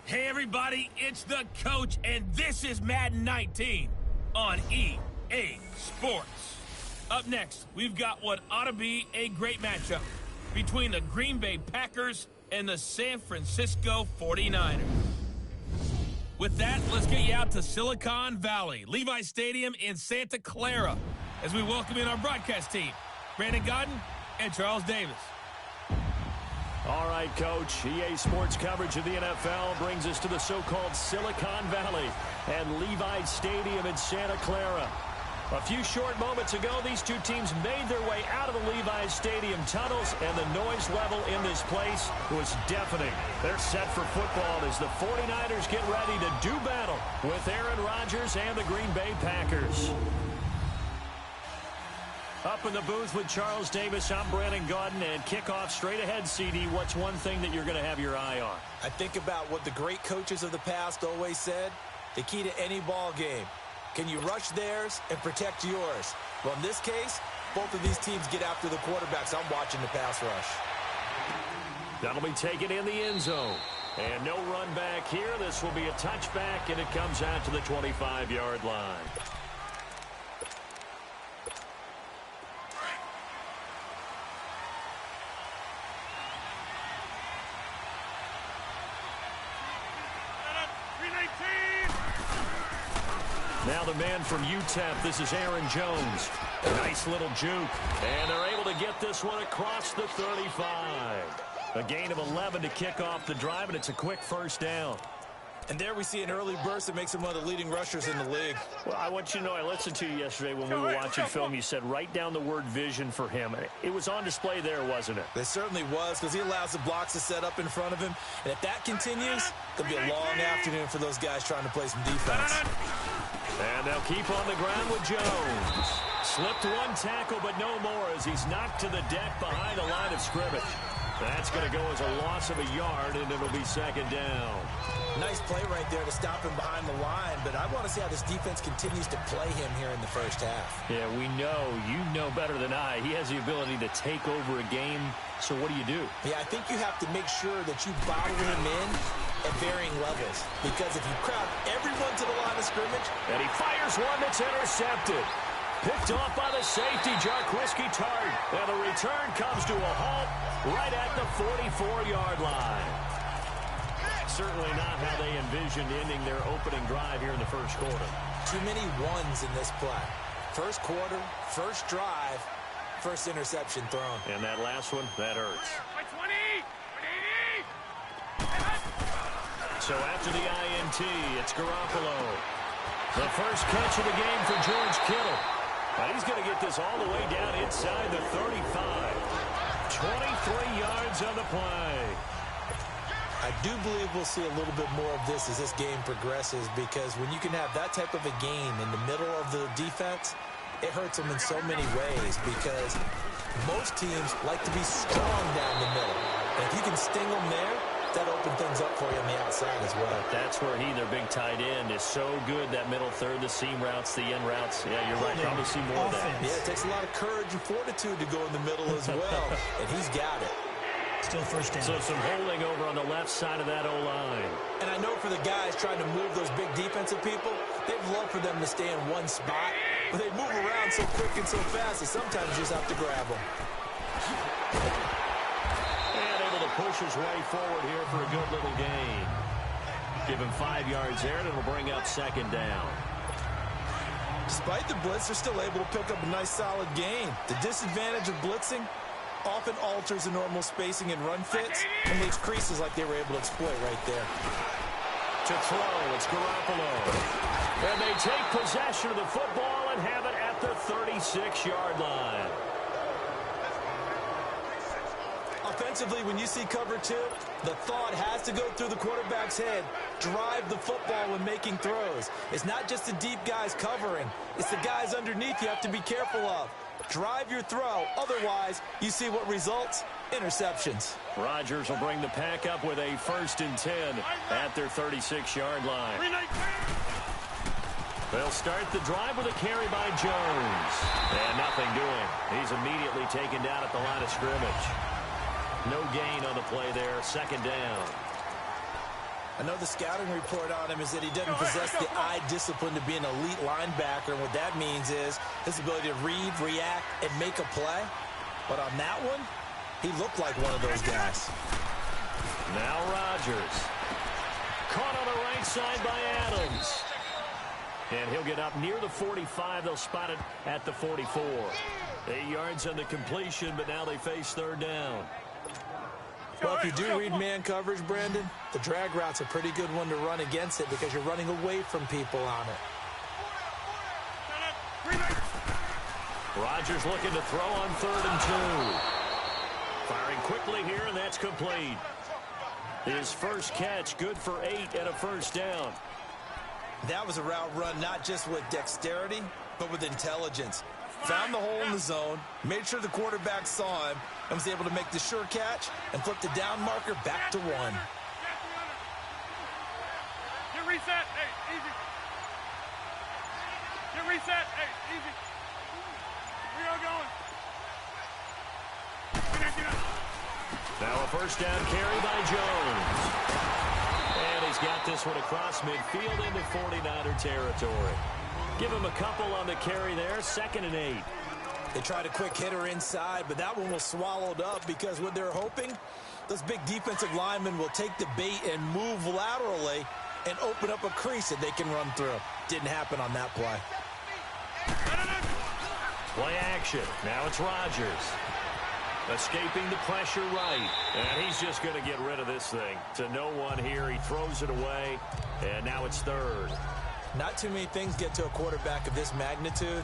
Hey everybody, it's the coach, and this is Madden 19 on EA Sports. Up next, we've got what ought to be a great matchup between the Green Bay Packers and the San Francisco 49ers. With that, let's get you out to Silicon Valley, Levi Stadium in Santa Clara, as we welcome in our broadcast team, Brandon Godden and Charles Davis. All right, Coach. EA Sports coverage of the NFL brings us to the so-called Silicon Valley and Levi Stadium in Santa Clara. A few short moments ago, these two teams made their way out of the Levi Stadium tunnels, and the noise level in this place was deafening. They're set for football as the 49ers get ready to do battle with Aaron Rodgers and the Green Bay Packers. Up in the booth with Charles Davis, I'm Brandon Gaudin, and kickoff straight ahead, CD. What's one thing that you're going to have your eye on? I think about what the great coaches of the past always said. The key to any ball game. Can you rush theirs and protect yours? Well, in this case, both of these teams get after the quarterbacks. I'm watching the pass rush. That'll be taken in the end zone. And no run back here. This will be a touchback, and it comes out to the 25-yard line. Now the man from UTEP, this is Aaron Jones. Nice little juke. And they're able to get this one across the 35. A gain of 11 to kick off the drive, and it's a quick first down. And there we see an early burst that makes him one of the leading rushers in the league. Well, I want you to know, I listened to you yesterday when we were watching film. You said write down the word vision for him. It was on display there, wasn't it? It certainly was, because he allows the blocks to set up in front of him. And if that continues, there'll be a long afternoon for those guys trying to play some defense. And they'll keep on the ground with Jones. Slipped one tackle, but no more as he's knocked to the deck behind the line of scrimmage. That's going to go as a loss of a yard, and it'll be second down. Nice play right there to stop him behind the line, but I want to see how this defense continues to play him here in the first half. Yeah, we know. You know better than I. He has the ability to take over a game, so what do? Yeah, I think you have to make sure that you bottle him in at varying levels, because if you crowd everyone to the line of scrimmage... And he fires one that's intercepted. Picked off by the safety, Jarquiski Tart. And the return comes to a halt right at the 44-yard line. Certainly not how they envisioned ending their opening drive here in the first quarter. Too many ones in this play. First quarter, first drive, first interception thrown. And that last one, that hurts. So after the INT, it's Garoppolo. The first catch of the game for George Kittle. But he's going to get this all the way down inside the 35. 23 yards on the play. I do believe we'll see a little bit more of this as this game progresses, because when you can have that type of a game in the middle of the defense, it hurts them in so many ways, because most teams like to be strong down the middle. And if you can sting them there, that opens things up for you on the outside as well. That's where their big tight end, is so good, that middle third, the seam routes, the end routes. Yeah, you're right. Probably see more of that. Yeah, it takes a lot of courage and fortitude to go in the middle as well, and he's got it. Still first down. So some holding over on the left side of that O-line. And I know for the guys trying to move those big defensive people, they'd love for them to stay in one spot, but they move around so quick and so fast that sometimes you just have to grab them. Push his way forward here for a good little gain. Give him 5 yards there, and it'll bring up second down. Despite the blitz, they're still able to pick up a nice, solid gain. The disadvantage of blitzing often alters the normal spacing and run fits and leaves creases like they were able to exploit right there. To throw, it's Garoppolo. And they take possession of the football and have it at the 36-yard line. Offensively, when you see cover two, the thought has to go through the quarterback's head. Drive the football when making throws. It's not just the deep guys covering. It's the guys underneath you have to be careful of. Drive your throw. Otherwise, you see what results? Interceptions. Rodgers will bring the pack up with a 1st and 10 at their 36-yard line. They'll start the drive with a carry by Jones. And nothing doing. He's immediately taken down at the line of scrimmage. No gain on the play there. Second down. I know the scouting report on him is that he doesn't possess the eye discipline to be an elite linebacker. And what that means is his ability to read, react, and make a play. But on that one, he looked like one of those guys. Now Rodgers. Caught on the right side by Adams. And he'll get up near the 45. They'll spot it at the 44. 8 yards on the completion, but now they face third down. Well, if you do read man coverage, Brandon, the drag route's a pretty good one to run against it because you're running away from people on it. Rodgers looking to throw on 3rd and 2. Firing quickly here, and that's complete. His first catch, good for 8 and a first down. That was a route run not just with dexterity, but with intelligence. Found the hole in the zone, made sure the quarterback saw him, and was able to make the sure catch and flip the down marker back to 1. Get reset. Hey, easy. Get reset. Hey, easy. We are going. Get up. Now a first down carry by Jones. And he's got this one across midfield into 49er territory. Give him a couple on the carry there, 2nd and 8. They tried a quick hitter inside, but that one was swallowed up because what they're hoping, those big defensive linemen will take the bait and move laterally and open up a crease that they can run through. Didn't happen on that play. Play action. Now it's Rodgers. Escaping the pressure right. And he's just going to get rid of this thing. To no one here. He throws it away. And now it's 3rd. Not too many things get to a quarterback of this magnitude,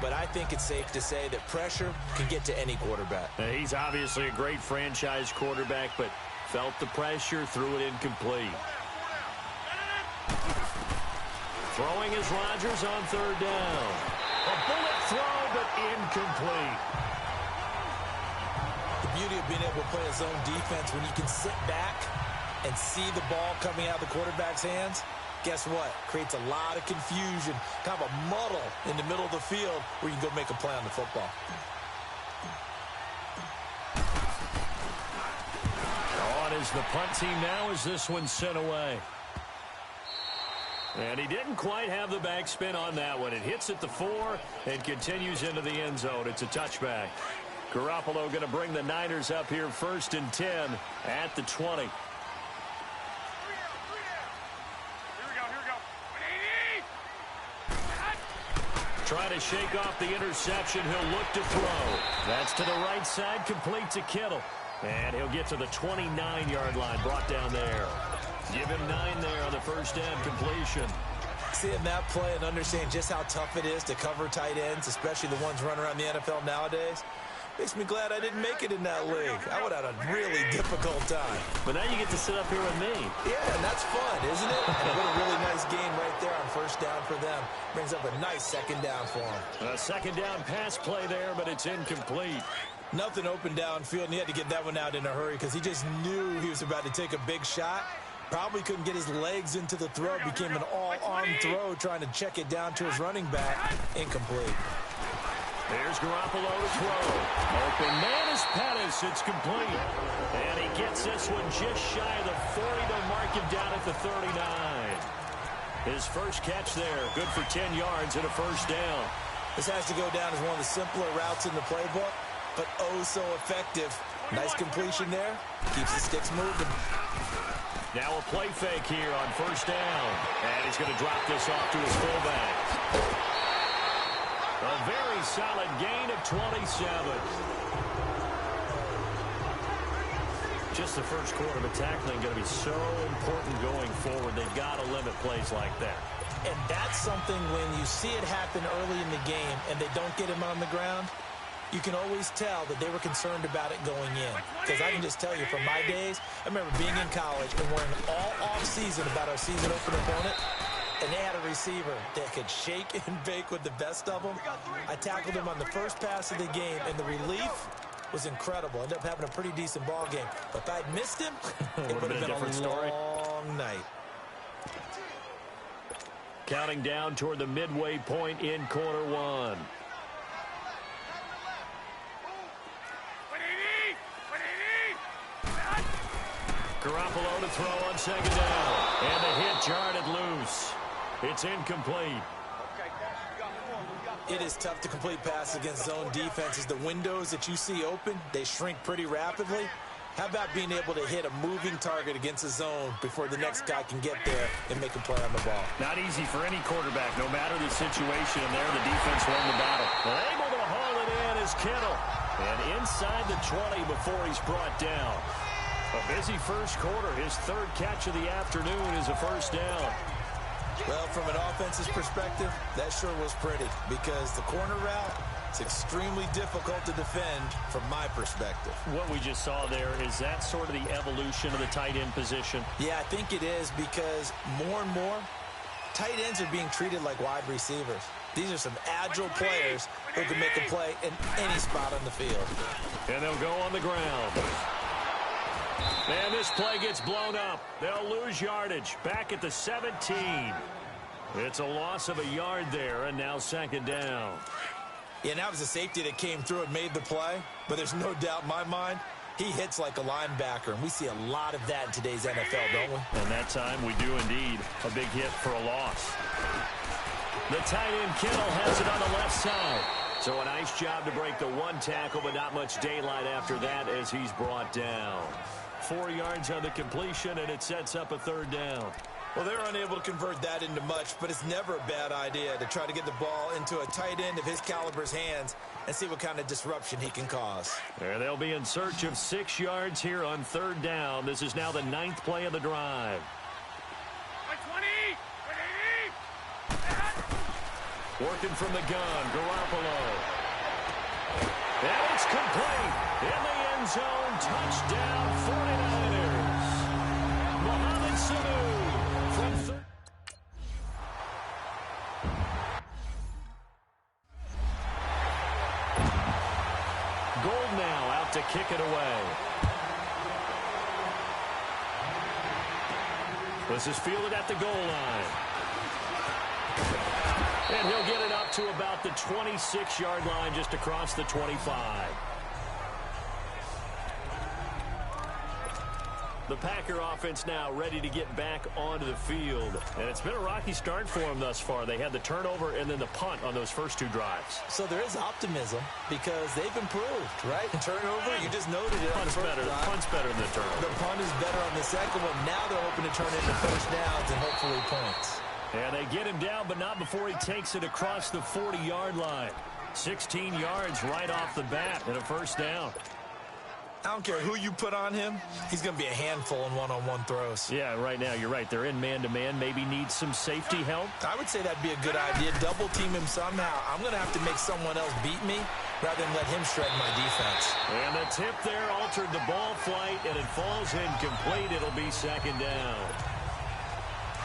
but I think it's safe to say that pressure can get to any quarterback. He's obviously a great franchise quarterback, but felt the pressure, threw it incomplete. Throwing is Rodgers on 3rd down. A bullet throw, but incomplete. The beauty of being able to play a zone defense when you can sit back and see the ball coming out of the quarterback's hands, guess what? Creates a lot of confusion, kind of a muddle in the middle of the field where you can go make a play on the football. On is the punt team now as this one's sent away. And he didn't quite have the backspin on that one. It hits at the 4 and continues into the end zone. It's a touchback. Garoppolo going to bring the Niners up here 1st and 10 at the 20. Trying to shake off the interception. He'll look to throw. That's to the right side, complete to Kittle. And he'll get to the 29-yard line, brought down there. Give him 9 there on the first down completion. Seeing that play and understanding just how tough it is to cover tight ends, especially the ones running around the NFL nowadays, makes me glad I didn't make it in that league. I would have had a really difficult time. But now you get to sit up here with me. Yeah, and that's fun, isn't it? And what a really nice game right there on first down for them. Brings up a nice 2nd down for them. A 2nd down pass play there, but it's incomplete. Nothing open downfield, and he had to get that one out in a hurry because he just knew he was about to take a big shot. Probably couldn't get his legs into the throw. Became an all-arm throw trying to check it down to his running back. Incomplete. There's Garoppolo to throw. Open man is Pettis. It's complete. And he gets this one just shy of the 40. They'll mark him down at the 39. His first catch there. Good for 10 yards and a first down. This has to go down as one of the simpler routes in the playbook, but oh so effective. Nice completion there. Keeps the sticks moving. Now a play fake here on first down. And he's going to drop this off to his fullback. A very solid gain of 27. Just the first quarter of tackling going to be so important going forward. They've got to limit plays like that. And that's something when you see it happen early in the game and they don't get him on the ground, you can always tell that they were concerned about it going in. Because I can just tell you from my days, I remember being in college and worrying all off-season about our season opener opponent, and they had a receiver that could shake and bake with the best of them. I tackled him on the first pass of the game, and the relief was incredible. Ended up having a pretty decent ball game. But if I'd missed him, it would have been a different story. long night. Counting down toward the midway point in quarter one. Garoppolo to throw on second down. And the hit jarred it loose. It's incomplete. It is tough to complete passes against zone defenses. The windows that you see open, they shrink pretty rapidly. How about being able to hit a moving target against a zone before the next guy can get there and make a play on the ball? Not easy for any quarterback, no matter the situation. And there, the defense won the battle. And able to haul it in is Kittle. And inside the 20 before he's brought down. A busy first quarter. His third catch of the afternoon is a first down. Well, from an offense's perspective, that sure was pretty because the corner route, it's extremely difficult to defend from my perspective. What we just saw there, is that sort of the evolution of the tight end position? Yeah, I think it is because more and more, tight ends are being treated like wide receivers. These are some agile players who can make a play in any spot on the field. And they'll go on the ground. And this play gets blown up. They'll lose yardage. Back at the 17. It's a loss of a yard there, and now second down. Yeah, and that was a safety that came through and made the play. But there's no doubt in my mind, he hits like a linebacker. And we see a lot of that in today's NFL, don't we? And that time we do indeed. A big hit for a loss. The tight end Kittle has it on the left side. So a nice job to break the one tackle, but not much daylight after that as he's brought down. 4 yards on the completion, and it sets up a third down. Well, they're unable to convert that into much, but it's never a bad idea to try to get the ball into a tight end of his caliber's hands and see what kind of disruption he can cause. There they'll be in search of 6 yards here on third down. This is now the 9th play of the drive. 20! Working from the gun, Garoppolo. And it's complete. In the end zone, touchdown 49ers. Mohamed Sanu from third. Gold now out to kick it away. This is fielded at the goal line. And he'll get it up to about the 26-yard line, just across the 25. The Packer offense now ready to get back onto the field. And it's been a rocky start for them thus far. They had the turnover and then the punt on those first 2 drives. So there is optimism because they've improved, right? Turnover, you just noted it. Punt's better. Punt's better than the turnover. The punt is better on the second one. Now they're hoping to turn into first downs and hopefully points. And they get him down, but not before he takes it across the 40-yard line. 16 yards right off the bat and a first down. I don't care who you put on him. He's going to be a handful in one-on-one throws. Yeah, right now, you're right. They're in man-to-man. Maybe need some safety help. I would say that'd be a good idea. Double team him somehow. I'm going to have to make someone else beat me rather than let him shred my defense. And the tip there altered the ball flight, and it falls incomplete. It'll be second down.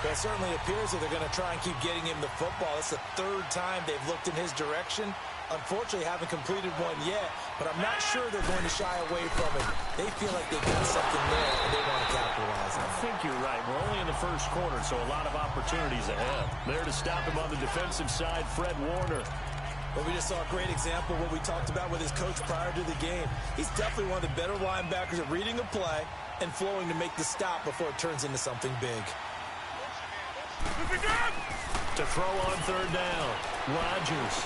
But it certainly appears that they're going to try and keep getting him the football. It's the 3rd time they've looked in his direction. Unfortunately, haven't completed one yet, but I'm not sure they're going to shy away from it. They feel like they've got something there, and they want to capitalize on it. I think you're right. We're only in the first quarter, so a lot of opportunities ahead. There to stop him on the defensive side, Fred Warner. Well, we just saw a great example of what we talked about with his coach prior to the game. He's definitely one of the better linebackers at reading a play and flowing to make the stop before it turns into something big. To throw on third down, Rodgers.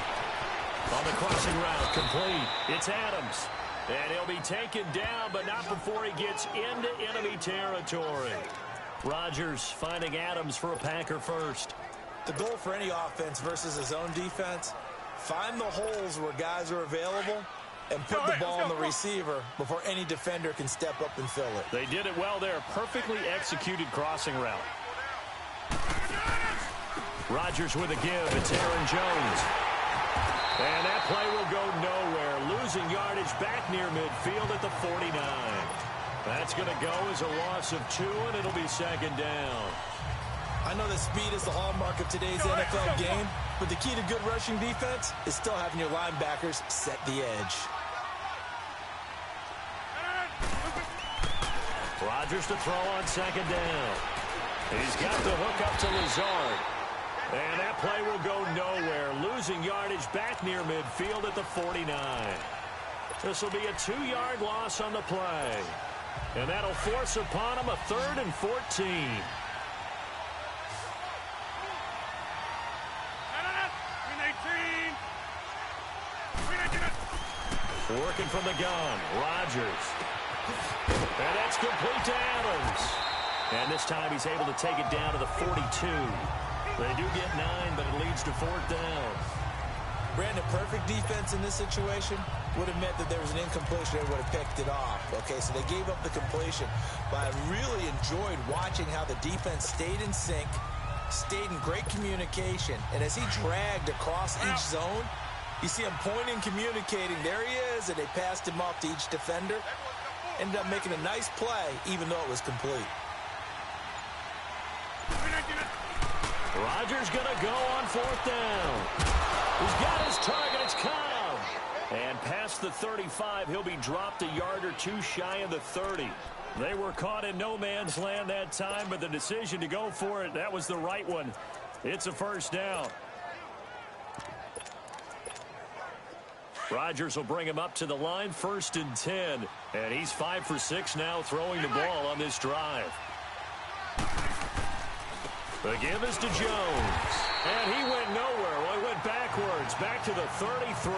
On the crossing route, complete. It's Adams. And he'll be taken down, but not before he gets into enemy territory. Rodgers finding Adams for a Packer first. The goal for any offense versus his own defense, find the holes where guys are available and put the ball on the receiver before any defender can step up and fill it. They did it well there. Perfectly executed crossing route. Rodgers with a give. It's Aaron Jones. And that play will go nowhere. Losing yardage back near midfield at the 49. That's going to go as a loss of 2, and it'll be second down. I know that speed is the hallmark of today's NFL game, but the key to good rushing defense is still having your linebackers set the edge. Rodgers to throw on second down. He's got the hook up to Lazard. And that play will go nowhere. Losing yardage back near midfield at the 49. This will be a 2-yard loss on the play. And that'll force upon him a 3rd and 14. Working from the gun, Rodgers. And that's complete to Adams. And this time he's able to take it down to the 42. They do get 9, but it leads to 4th down. Brandon, perfect defense in this situation would have meant that there was an incompletion. They would have picked it off. Okay, so they gave up the completion. But I really enjoyed watching how the defense stayed in sync, stayed in great communication. And as he dragged across each zone, you see him pointing, communicating. There he is, and they passed him off to each defender. Ended up making a nice play, even though it was complete. Rodgers going to go on 4th down. He's got his target. It's Cobb. And past the 35, he'll be dropped a yard or 2 shy of the 30. They were caught in no man's land that time, but the decision to go for it, that was the right one. It's a 1st down. Rodgers will bring him up to the line, 1st and 10. And he's 5 for 6 now throwing the ball on this drive. The give is to Jones. And he went nowhere. Well, he went backwards, back to the 33.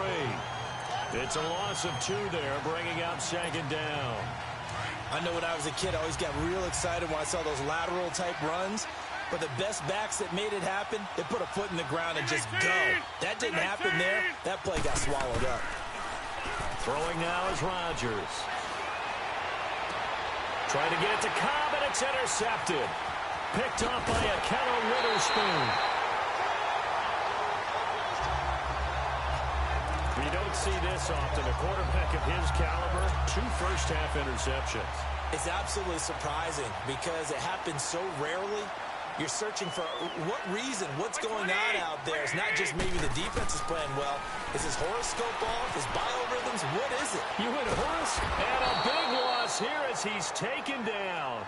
It's a loss of 2 there, bringing up 2nd down. I know when I was a kid, I always got real excited when I saw those lateral-type runs. But the best backs that made it happen, they put a foot in the ground and just go. That didn't happen there. That play got swallowed up. Throwing now is Rodgers. Trying to get it to Cobb, and it's intercepted. Picked off by Ahkello Witherspoon. We don't see this often. A quarterback of his caliber, 2 first-half interceptions. It's absolutely surprising because it happens so rarely. You're searching for what reason, what's going on out there. It's not just maybe the defense is playing well. Is his horoscope off? His biorhythms? What is it? You went horse, and a big loss here as he's taken down.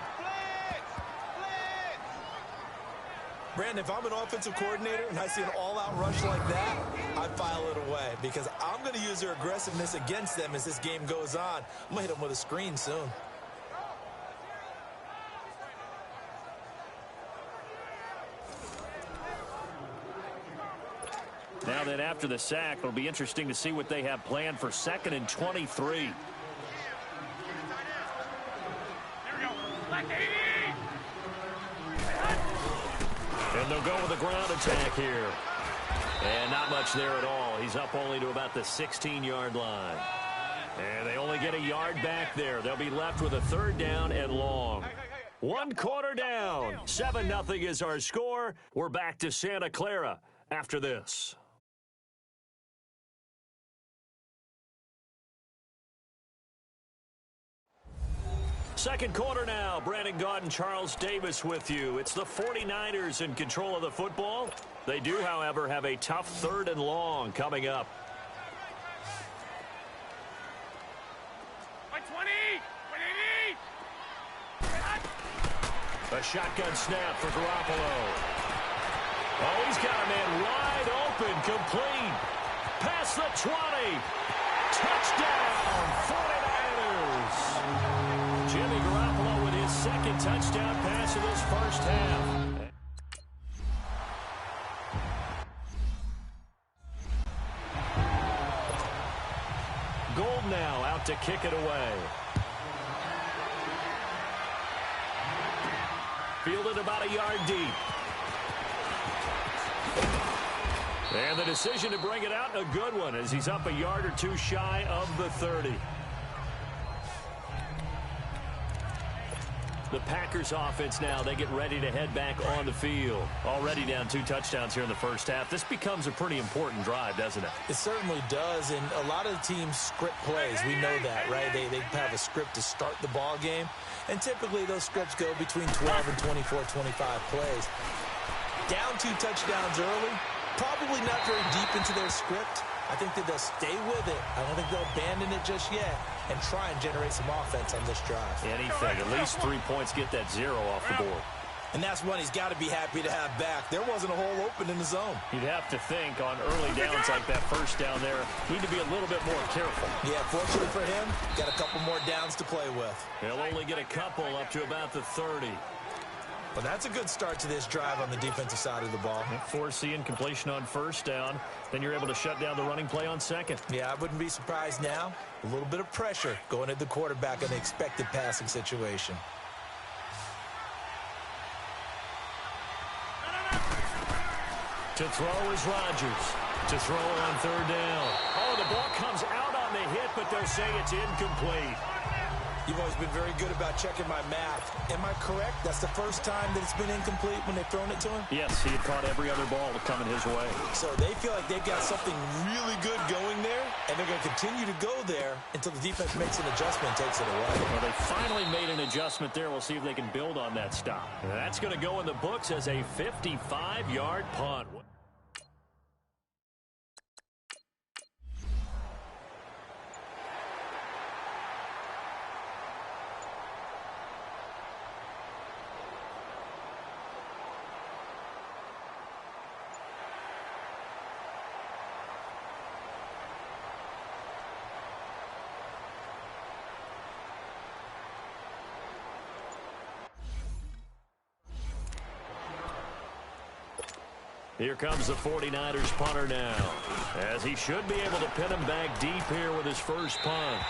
Brandon, if I'm an offensive coordinator and I see an all-out rush like that, I file it away because I'm going to use their aggressiveness against them as this game goes on. I'm going to hit them with a screen soon. Now then, after the sack, it'll be interesting to see what they have planned for 2nd and 23. Here we go. Black 80. And they'll go with a ground attack here. And not much there at all. He's up only to about the 16-yard line. And they only get a yard back there. They'll be left with a 3rd down and long. 1 quarter down. 7-0 is our score. We're back to Santa Clara after this. Second quarter now. Brandon Gaudin and Charles Davis with you. It's the 49ers in control of the football. They do, however, have a tough 3rd and long coming up. By 20. 180. A shotgun snap for Garoppolo. Oh, he's got a man wide open, complete. Past the 20. Touchdown, 49ers. Jimmy Garoppolo with his 2nd touchdown pass of this first half. Gold now out to kick it away. Fielded about a yard deep. And the decision to bring it out, a good one, as he's up a yard or 2 shy of the 30. The Packers offense now, they get ready to head back on the field. Already down 2 touchdowns here in the first half. This becomes a pretty important drive, doesn't it? It certainly does, and a lot of the teams script plays. We know that, right? They have a script to start the ball game, and typically those scripts go between 12 and 24, 25 plays. Down 2 touchdowns early, probably not very deep into their script. I think that they'll stay with it. I don't think they'll abandon it just yet and try and generate some offense on this drive. Anything. At least 3 points, get that 0 off the board. And that's one he's got to be happy to have back. There wasn't a hole open in the zone. You'd have to think on early downs like that first down there, need to be a little bit more careful. Yeah, fortunately for him, got a couple more downs to play with. He'll only get a couple up to about the 30. Well, that's a good start to this drive on the defensive side of the ball. Force the incompletion on first down. Then you're able to shut down the running play on second. Yeah, I wouldn't be surprised now. A little bit of pressure going at the quarterback in the expected passing situation. To throw is Rodgers. To throw on third down. Oh, the ball comes out on the hit, but they'll say it's incomplete. You've always been very good about checking my math. Am I correct? That's the first time that it's been incomplete when they've thrown it to him? Yes, he had caught every other ball coming his way. So they feel like they've got something really good going there, and they're going to continue to go there until the defense makes an adjustment and takes it away. Well, they finally made an adjustment there. We'll see if they can build on that stop. And that's going to go in the books as a 55-yard punt. Here comes the 49ers punter now, as he should be able to pin him back deep here with his first punt.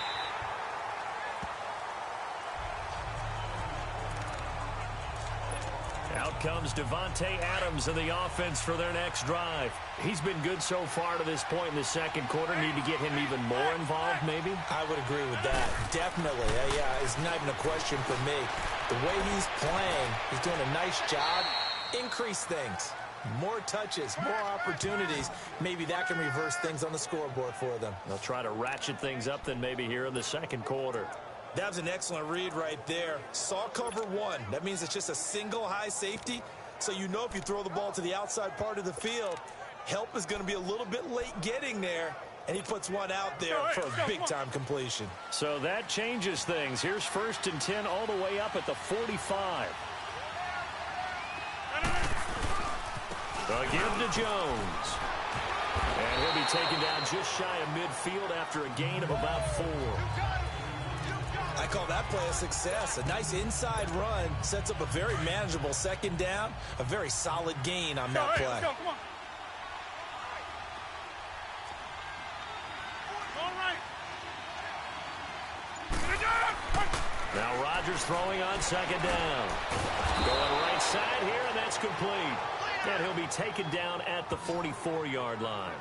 Out comes Davante Adams in the offense for their next drive. He's been good so far to this point in the second quarter. Need to get him even more involved, maybe? I would agree with that. Definitely. Yeah, it's not even a question for me. The way he's playing, he's doing a nice job. Increase things. More touches, more opportunities. Maybe that can reverse things on the scoreboard for them. They'll try to ratchet things up then maybe here in the second quarter. That was an excellent read right there. Saw cover one. That means it's just a single high safety. So you know if you throw the ball to the outside part of the field, help is going to be a little bit late getting there. And he puts one out there for a big-time completion. So that changes things. Here's 1st and 10 all the way up at the 45. The give to Jones. And he'll be taken down just shy of midfield after a gain of about 4. I call that play a success. A nice inside run sets up a very manageable second down. A very solid gain on that play. Come on. Now Rodgers throwing on second down. Going right side here, and that's complete. And he'll be taken down at the 44-yard line.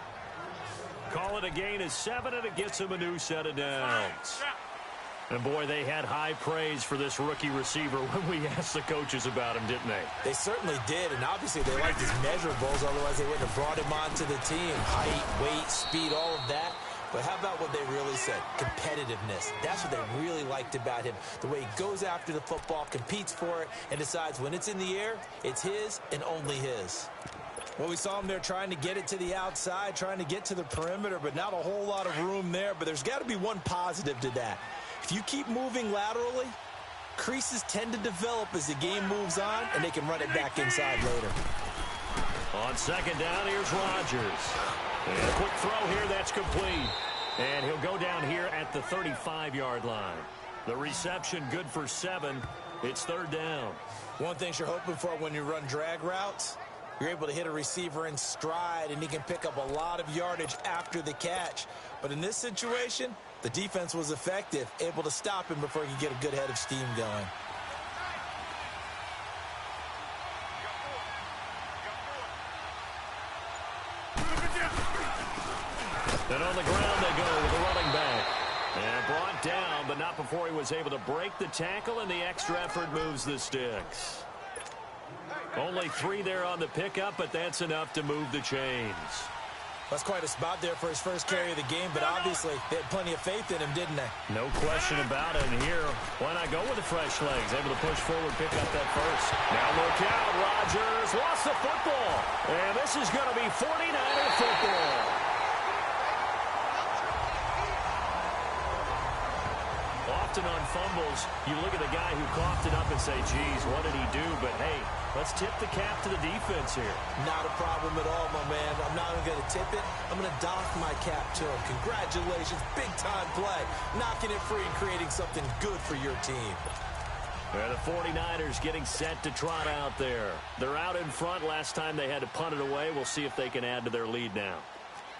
Call it a gain of 7, and it gets him a new set of downs. And, boy, they had high praise for this rookie receiver when we asked the coaches about him, didn't they? They certainly did, and obviously they liked his measurables. Otherwise, they wouldn't have brought him onto the team. Height, weight, speed, all of that. But how about what they really said? Competitiveness. That's what they really liked about him. The way he goes after the football, competes for it, and decides when it's in the air, it's his and only his. Well, we saw him there trying to get it to the outside, trying to get to the perimeter, but not a whole lot of room there. But there's got to be one positive to that. If you keep moving laterally, creases tend to develop as the game moves on, and they can run it back inside later. On second down, here's Rodgers. And a quick throw here, that's complete. And he'll go down here at the 35-yard line. The reception good for 7. It's third down. One thing you're hoping for when you run drag routes, you're able to hit a receiver in stride, and he can pick up a lot of yardage after the catch. But in this situation, the defense was effective, able to stop him before he could get a good head of steam going. And on the ground they go with the running back. And brought down, but not before he was able to break the tackle, and the extra effort moves the sticks. Only 3 there on the pickup, but that's enough to move the chains. That's quite a spot there for his first carry of the game, but obviously they had plenty of faith in him, didn't they? No question about it. And here, why not go with the fresh legs? Able to push forward, pick up that first. Now look out, Rodgers lost the football. And this is going to be 49er football. Off often on fumbles, you look at the guy who coughed it up and say, geez, what did he do? But, hey, let's tip the cap to the defense here. Not a problem at all, my man. I'm not even going to tip it. I'm going to dock my cap to him. Congratulations. Big-time play. Knocking it free and creating something good for your team. The 49ers getting set to trot out there. They're out in front. Last time they had to punt it away. We'll see if they can add to their lead now.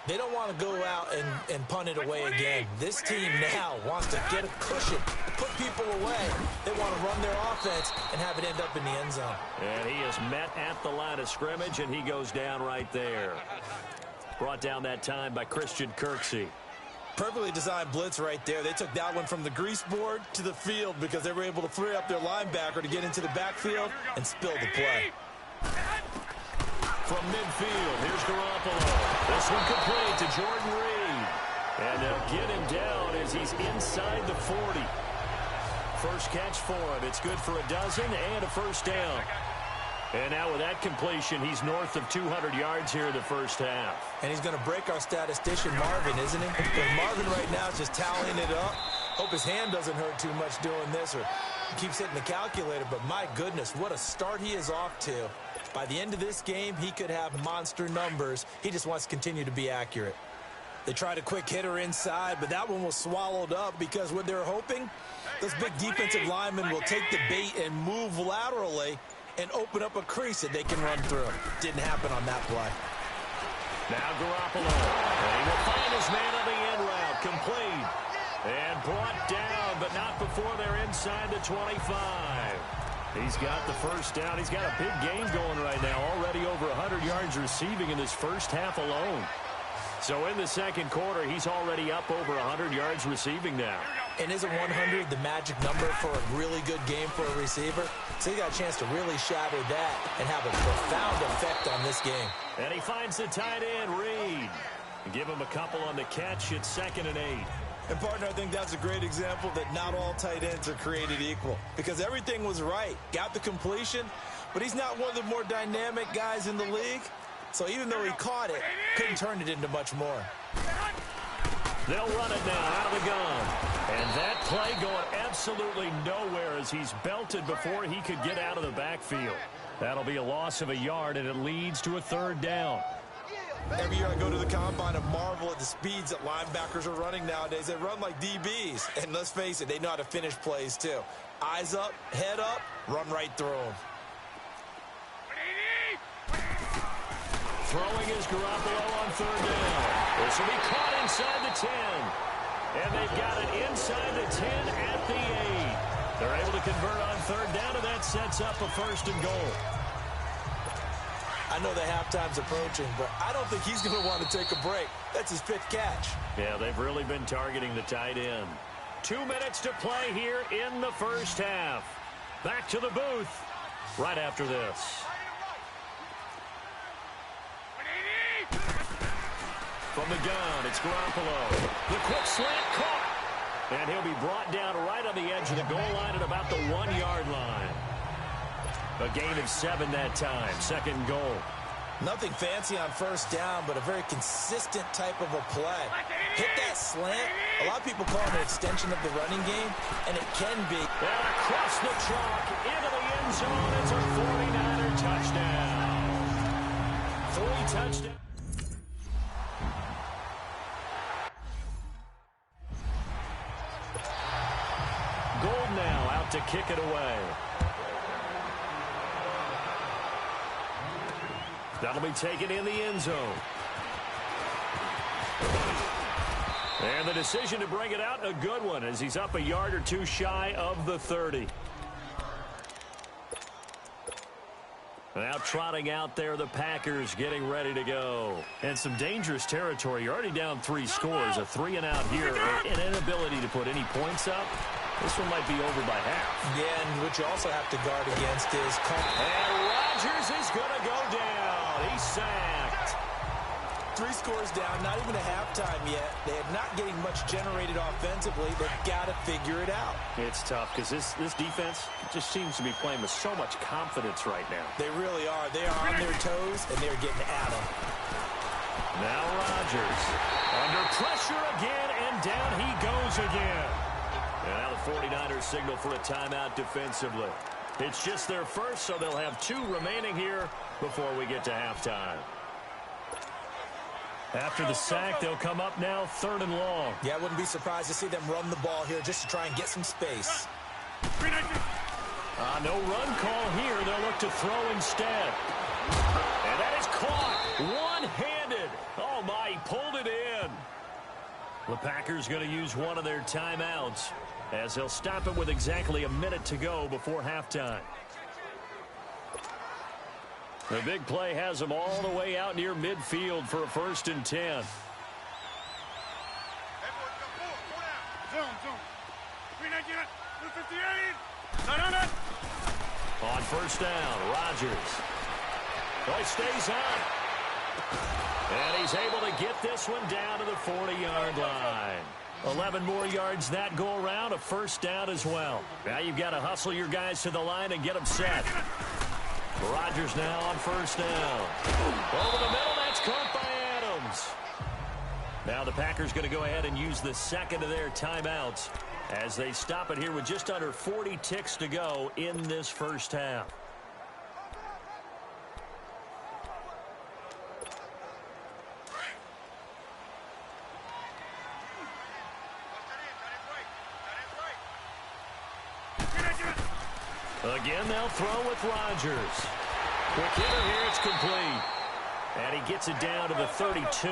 They don't want to go out and punt it away again. This team now wants to get a cushion, put people away. They want to run their offense and have it end up in the end zone. And he is met at the line of scrimmage, and he goes down right there. Brought down that time by Christian Kirksey. Perfectly designed blitz right there. They took that one from the grease board to the field because they were able to free up their linebacker to get into the backfield and spill the play. From midfield, here's Garoppolo. This one complete to Jordan Reed. And they'll get him down as he's inside the 40. First catch for him. It's good for a dozen and a first down. And now with that completion, he's north of 200 yards here in the first half. And he's going to break our statistician, Marvin, isn't he? Because Marvin right now is just tallying it up. Hope his hand doesn't hurt too much doing this, or he keeps hitting the calculator. But my goodness, what a start he is off to. By the end of this game, he could have monster numbers. He just wants to continue to be accurate. They tried a quick hitter inside, but that one was swallowed up because what they're hoping, those big defensive linemen will take the bait and move laterally and open up a crease that they can run through. Didn't happen on that play. Now Garoppolo. And he will find his man on the end route. Complete. And brought down, but not before they're inside the 25. He's got the first down. He's got a big game going right now. Already over 100 yards receiving in this first half alone. So in the second quarter, he's already up over 100 yards receiving now. And isn't 100 the magic number for a really good game for a receiver? So he got a chance to really shatter that and have a profound effect on this game. And he finds the tight end, Reed. Give him a couple on the catch. It's 2nd and 8. And, partner, I think that's a great example that not all tight ends are created equal. Because everything was right. Got the completion, but he's not one of the more dynamic guys in the league. So even though he caught it, couldn't turn it into much more. They'll run it now out of the gun. And that play going absolutely nowhere as he's belted before he could get out of the backfield. That'll be a loss of a yard, and it leads to a 3rd down. Every year I go to the combine and marvel at the speeds that linebackers are running nowadays. They run like DBs. And let's face it, they know how to finish plays too. Eyes up, head up, run right through them. Throwing is Garoppolo on 3rd down. This will be caught inside the 10. And they've got it inside the 10 at the 8. They're able to convert on 3rd down, and that sets up a 1st and goal. I know the halftime's approaching, but I don't think he's going to want to take a break. That's his 5th catch. Yeah, they've really been targeting the tight end. 2 minutes to play here in the first half. Back to the booth right after this. From the gun, it's Garoppolo. The quick slant caught. And he'll be brought down right on the edge of the goal line at about the 1-yard line. A gain of 7 that time. 2nd goal. Nothing fancy on 1st down, but a very consistent type of a play. Hit that slant. A lot of people call it an extension of the running game, and it can be. And across the chalk, into the end zone. It's a 49er touchdown. 3 touchdowns. Gold now out to kick it away. That'll be taken in the end zone. And the decision to bring it out, a good one, as he's up a yard or 2 shy of the 30. Now trotting out there, the Packers getting ready to go. And some dangerous territory. You're already down 3 scores. A 3 and out here. An inability to put any points up. This one might be over by half. Yeah, and what you also have to guard against is... And Rodgers is going to go down. He's sacked. 3 scores down, not even a halftime yet. They are not getting much generated offensively. They've got to figure it out. It's tough because this defense just seems to be playing with so much confidence right now. They really are. They are on their toes, and they're getting at them. Now Rodgers under pressure again, and down he goes again. And now the 49ers signal for a timeout defensively. It's just their first, so they'll have 2 remaining here before we get to halftime. After the sack, they'll come up now 3rd and long. Yeah, I wouldn't be surprised to see them run the ball here just to try and get some space. No run call here. They'll look to throw instead. And that is caught one-handed. Oh, my, he pulled it in. The Packers going to use one of their timeouts as they'll stop it with exactly a minute to go before halftime. The big play has them all the way out near midfield for a 1st and 10. On 1st down, Rodgers. He stays on. And he's able to get this one down to the 40-yard line. 11 more yards that go around, a 1st down as well. Now you've got to hustle your guys to the line and get them set. Rodgers now on 1st down. Over the middle, that's caught by Adams. Now the Packers going to go ahead and use the 2nd of their timeouts as they stop it here with just under 40 ticks to go in this 1st half. Again, they'll throw with Rodgers. Quick hitter here, it's complete. And he gets it down to the 32.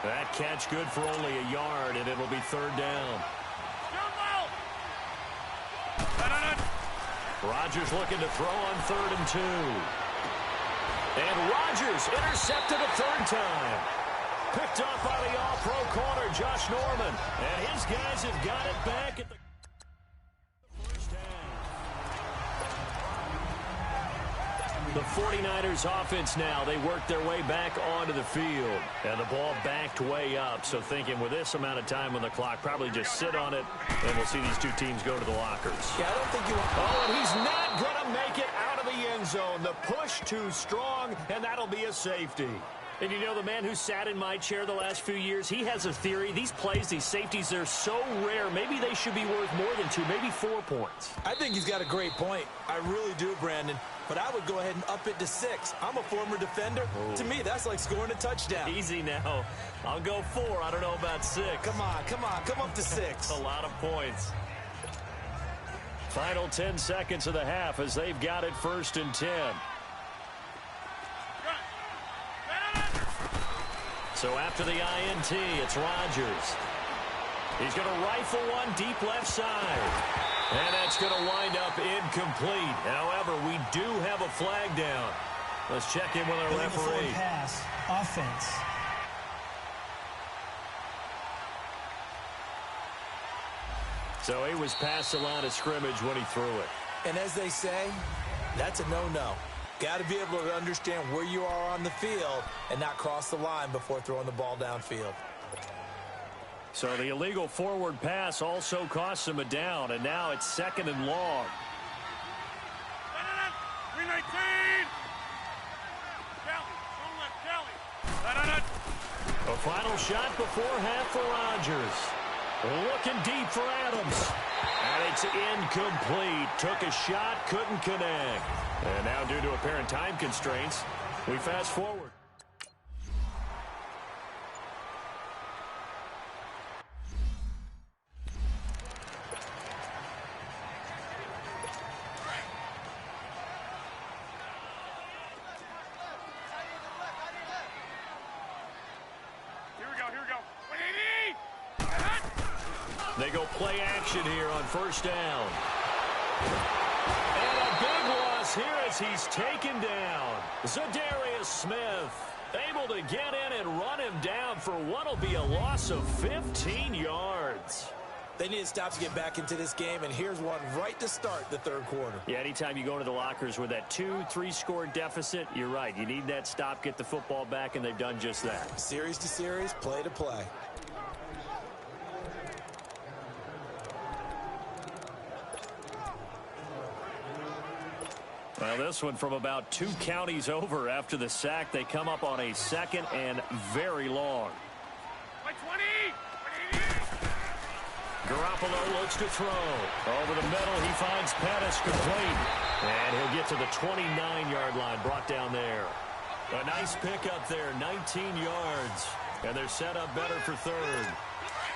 That catch good for only a yard, and it'll be 3rd down. Rodgers looking to throw on 3rd and 2. And Rodgers intercepted a 3rd time. Picked up by the all-pro corner, Josh Norman. And his guys have got it back at the first down. The 49ers offense now, they work their way back onto the field. And the ball backed way up. So thinking with this amount of time on the clock, probably just sit on it, and we'll see these 2 teams go to the lockers. Yeah, I don't think you want... Oh, and he's not going to make it out of the end zone. The push too strong, and that'll be a safety. And you know, the man who sat in my chair the last few years, he has a theory. These plays, these safeties, they're so rare. Maybe they should be worth more than 2, maybe 4 points. I think he's got a great point. I really do, Brandon. But I would go ahead and up it to 6. I'm a former defender. To me, that's like scoring a touchdown. Easy now. I'll go 4. I don't know about 6. Come on. Come up to 6. A lot of points. Final 10 seconds of the half as they've got it 1st and 10. So after the INT, it's Rodgers. He's going to rifle one deep left side. And that's going to wind up incomplete. However, we do have a flag down. Let's check in with our referee. Pass, offense. So he was past the line of scrimmage when he threw it. And as they say, that's a no-no. Got to be able to understand where you are on the field and not cross the line before throwing the ball downfield. So the illegal forward pass also costs him a down, and now it's 2nd and long. 319. A final shot before half for Rodgers. Looking deep for Adams. And it's incomplete. Took a shot, couldn't connect. And now due to apparent time constraints, we fast forward. They go play action here on 1st down. And a big loss here as he's taken down. Za'Darius Smith able to get in and run him down for what'll be a loss of 15 yards. They need to stop to get back into this game, and here's one right to start the 3rd quarter. Yeah, anytime you go into the lockers with that 2-3 score deficit, you're right. You need that stop, get the football back, and they've done just that. Series to series, play to play. Well, this one from about 2 counties over after the sack. They come up on a 2nd and very long. Garoppolo looks to throw. Over the middle, he finds Pettis complete. And he'll get to the 29-yard line, brought down there. A nice pickup there, 19 yards. And they're set up better for third.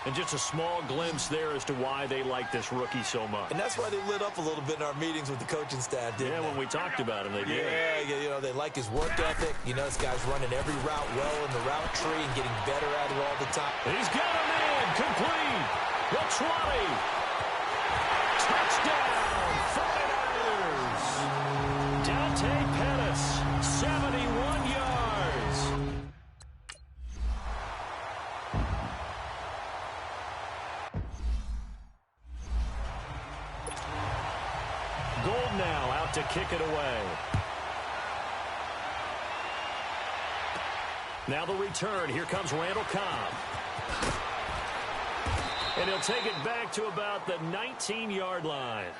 And just a small glimpse there as to why they like this rookie so much. And that's why they lit up a little bit in our meetings with the coaching staff, didn't they? When we talked about him, they did. Yeah, they like his work ethic. This guy's running every route well in the route tree and getting better at it all the time. He's got a man complete. The 20. Touchdown, 49ers. Dante Pettis, 71 yards. Gold now out to kick it away. Now the return. Here comes Randall Cobb. And he'll take it back to about the 19-yard line.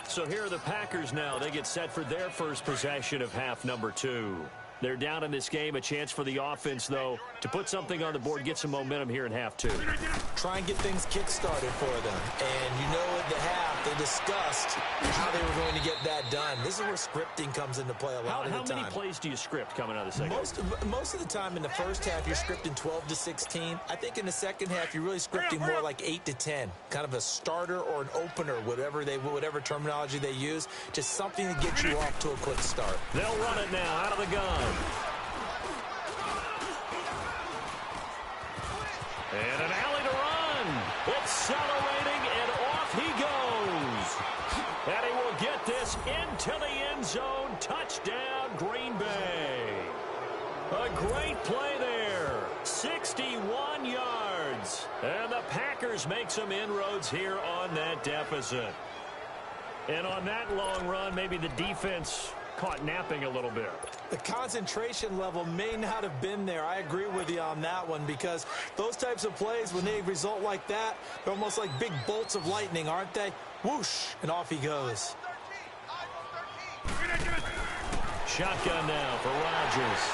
So here are the Packers now. They get set for their first possession of half number 2. They're down in this game. A chance for the offense, though, to put something on the board, get some momentum here in half 2. Try and get things kick-started for them. And at the half, they discussed how they were going to get that done. This is where scripting comes into play a lot of the time. How many plays do you script coming out of the second? Most of the time in the first half, you're scripting 12 to 16. I think in the second half, you're really scripting more like 8 to 10. Kind of a starter or an opener, whatever terminology they use. Just something to get you off to a quick start. They'll run it now out of the gun. And an alley to run. Accelerating, and off he goes. And he will get this into the end zone. Touchdown, Green Bay. A great play there. 61 yards. And the Packers make some inroads here on that deficit. And on that long run, maybe the defense caught napping a little bit. The concentration level may not have been there. I agree with you on that one, because those types of plays, when they result like that, they're almost like big bolts of lightning, aren't they? Whoosh, and off he goes. Shotgun now for Rodgers.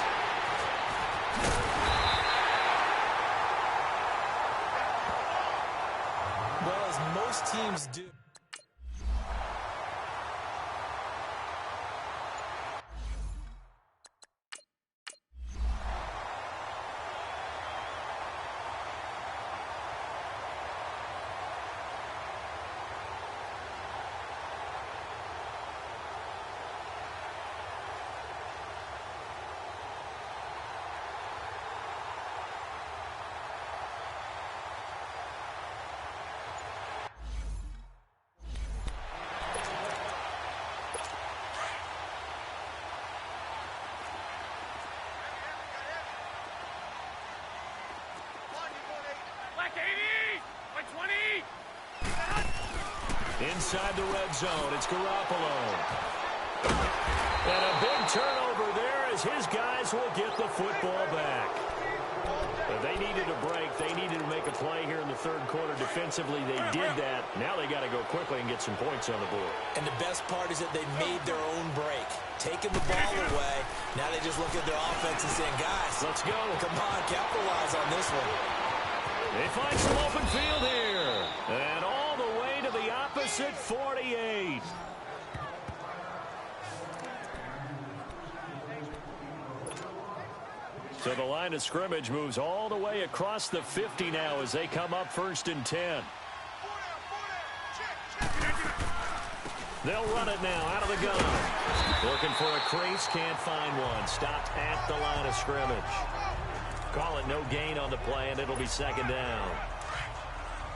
Well, as most teams do. Inside the red zone, it's Garoppolo. And a big turnover there as his guys will get the football back. But they needed a break. They needed to make a play here in the third quarter. Defensively, they did that. Now they got to go quickly and get some points on the board. And the best part is that they made their own break. Taking the ball away. Now they just look at their offense and saying, guys, let's go. Come on, capitalize on this one. They find some open field here. And all the way to the opposite 48. So the line of scrimmage moves all the way across the 50 now as they come up 1st and 10. They'll run it now out of the gun. Looking for a crease, can't find one. Stopped at the line of scrimmage. Call it no gain on the play, and it'll be 2nd down.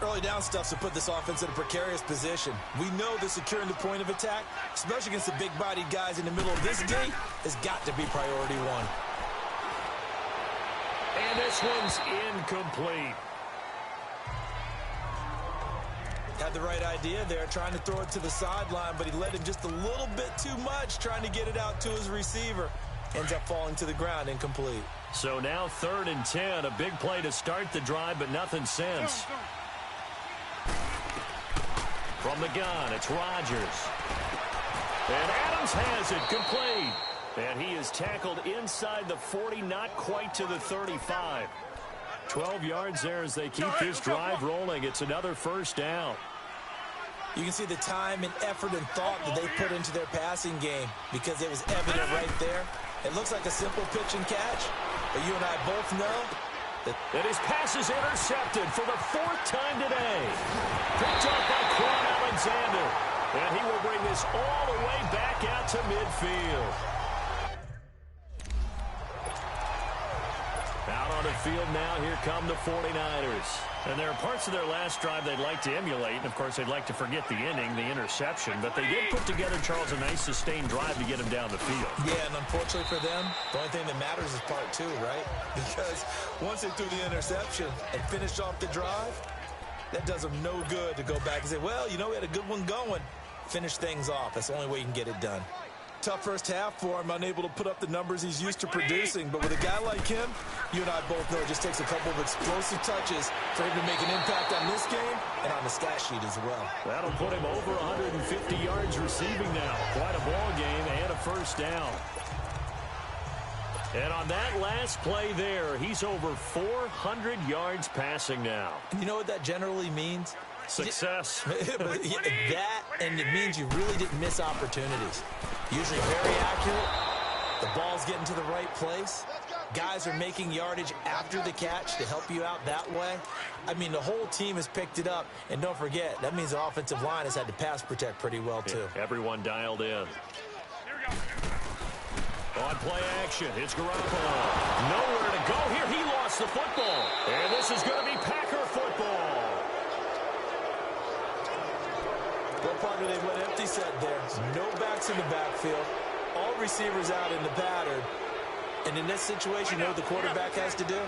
Early down stuff to put this offense in a precarious position. We know that securing the point of attack, especially against the big-bodied guys in the middle of this game, has got to be priority one. And this one's incomplete. Had the right idea there, trying to throw it to the sideline, but he led him just a little bit too much, trying to get it out to his receiver. Ends up falling to the ground, incomplete. So now 3rd and 10, a big play to start the drive, but nothing since. From the gun, it's Rodgers. And Adams has it, complete. And he is tackled inside the 40, not quite to the 35. 12 yards there as they keep this drive rolling. It's another first down. You can see the time and effort and thought that they put into their passing game because it was evident right there. It looks like a simple pitch and catch, but you and I both know that his pass is intercepted for the 4th time today. Picked up by Quan Alexander. And he will bring this all the way back out to midfield. Out on the field now, here come the 49ers. And there are parts of their last drive they'd like to emulate. And, of course, they'd like to forget the inning, the interception. But they did put together, Charles, a nice sustained drive to get him down the field. Yeah, and unfortunately for them, the only thing that matters is part 2, right? Because once they threw the interception and finished off the drive, that does them no good to go back and say, well, you know, we had a good one going. Finish things off. That's the only way you can get it done. Tough first half for him, unable to put up the numbers he's used to producing. But with a guy like him, you and I both know it just takes a couple of explosive touches for him to make an impact on this game and on the stat sheet as well. That'll put him over 150 yards receiving now. Quite a ball game and a first down. And on that last play there, he's over 400 yards passing now. And you know what that generally means? Success. That, and it means you really didn't miss opportunities. Usually very accurate. The ball's getting to the right place. Guys are making yardage after the catch to help you out that way. I mean, the whole team has picked it up. And don't forget, that means the offensive line has had to pass protect pretty well, too. Yeah, everyone dialed in. On play action, it's Garoppolo. Nowhere to go here. He lost the football. And this is going to be Packer football. Well, Parker, they went empty set there. No backs in the backfield. All receivers out in the pattern. And in this situation, you know what the quarterback has to do?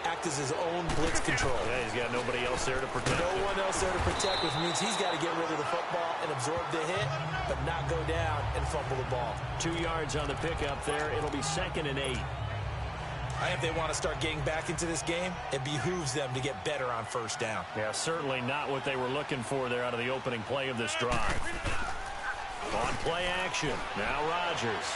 Act as his own blitz control. Yeah, he's got nobody else there to protect. No one else there to protect, which means he's got to get rid of the football and absorb the hit, but not go down and fumble the ball. 2 yards on the pickup there. It'll be 2nd and 8. I think if they want to start getting back into this game, it behooves them to get better on first down. Yeah, certainly not what they were looking for there out of the opening play of this drive. On play action, now Rodgers.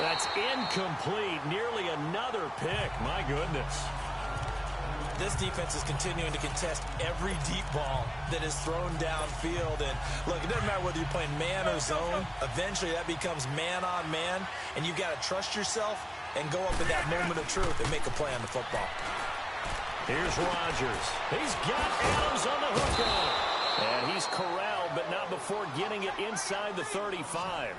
That's incomplete. Nearly another pick. My goodness. This defense is continuing to contest every deep ball that is thrown downfield. And, look, it doesn't matter whether you're playing man or zone. Eventually, that becomes man-on-man, and you've got to trust yourself and go up at that moment of truth and make a play on the football. Here's Rodgers. He's got Adams on the hook. And he's corralled, but not before getting it inside the 35.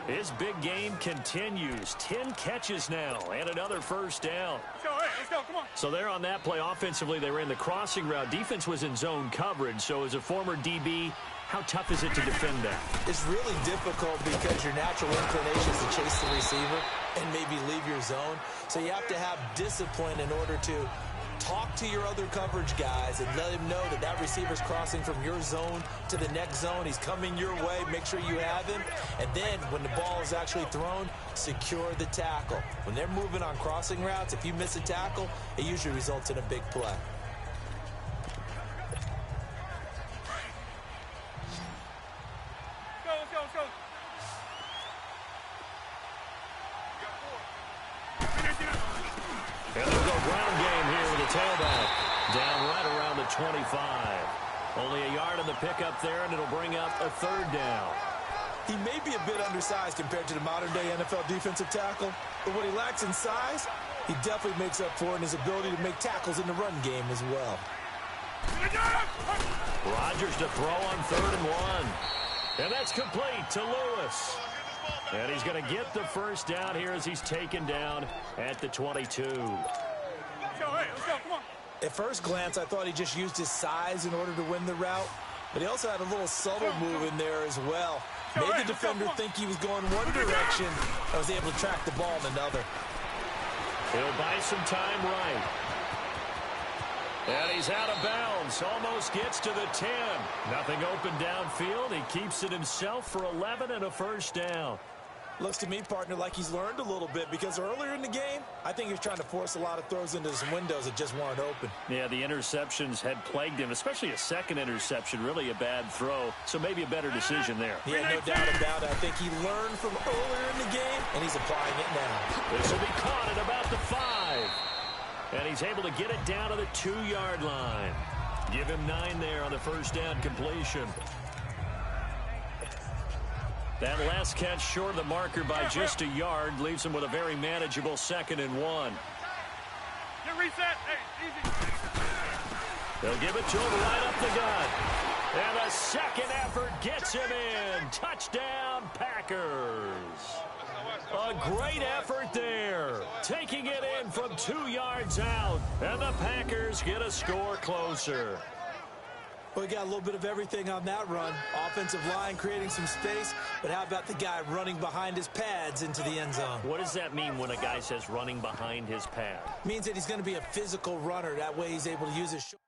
His big game continues. 10 catches now and another first down. Let's go, come on. So there on that play, offensively, they ran the crossing route. Defense was in zone coverage. So as a former DB, how tough is it to defend that? It's really difficult because your natural inclination is to chase the receiver and maybe leave your zone. So you have to have discipline in order to talk to your other coverage guys and let him know that that receiver's crossing from your zone to the next zone. He's coming your way. Make sure you have him. And then when the ball is actually thrown, secure the tackle. When they're moving on crossing routes, if you miss a tackle, it usually results in a big play. Let's go. And they'll go ground game here with a tailback. Down right around the 25. Only a yard on the pickup there, and it'll bring up a 3rd down. He may be a bit undersized compared to the modern-day NFL defensive tackle, but what he lacks in size, he definitely makes up for in his ability to make tackles in the run game as well. Rodgers to throw on 3rd and 1. And that's complete to Lewis. And he's going to get the first down here as he's taken down at the 22. Let's go, come on. At first glance, I thought he just used his size in order to win the route, but he also had a little subtle move in there as well. Made the defender think he was going one direction and was able to track the ball in another. He'll buy some time right. And he's out of bounds. Almost gets to the 10. Nothing open downfield. He keeps it himself for 11 and a first down. Looks to me, partner, like he's learned a little bit, because earlier in the game, I think he was trying to force a lot of throws into some windows that just weren't open. Yeah, the interceptions had plagued him, especially a second interception, really a bad throw. So maybe a better decision there. Yeah, no doubt about it. I think he learned from earlier in the game, and he's applying it now. This will be caught at about the 5. And he's able to get it down to the 2-yard line. Give him 9 there on the first down completion. That last catch short of the marker by just a yard leaves him with a very manageable 2nd and 1. Get reset. Hey, easy. They'll give it to him right up the gut. And the second effort gets him in. Touchdown, Packers. A great effort there. Taking it in from 2 yards out. And the Packers get a score closer. Well, we got a little bit of everything on that run. Offensive line creating some space, but how about the guy running behind his pads into the end zone? What does that mean when a guy says running behind his pad? Means that he's going to be a physical runner. That way he's able to use his shoulder.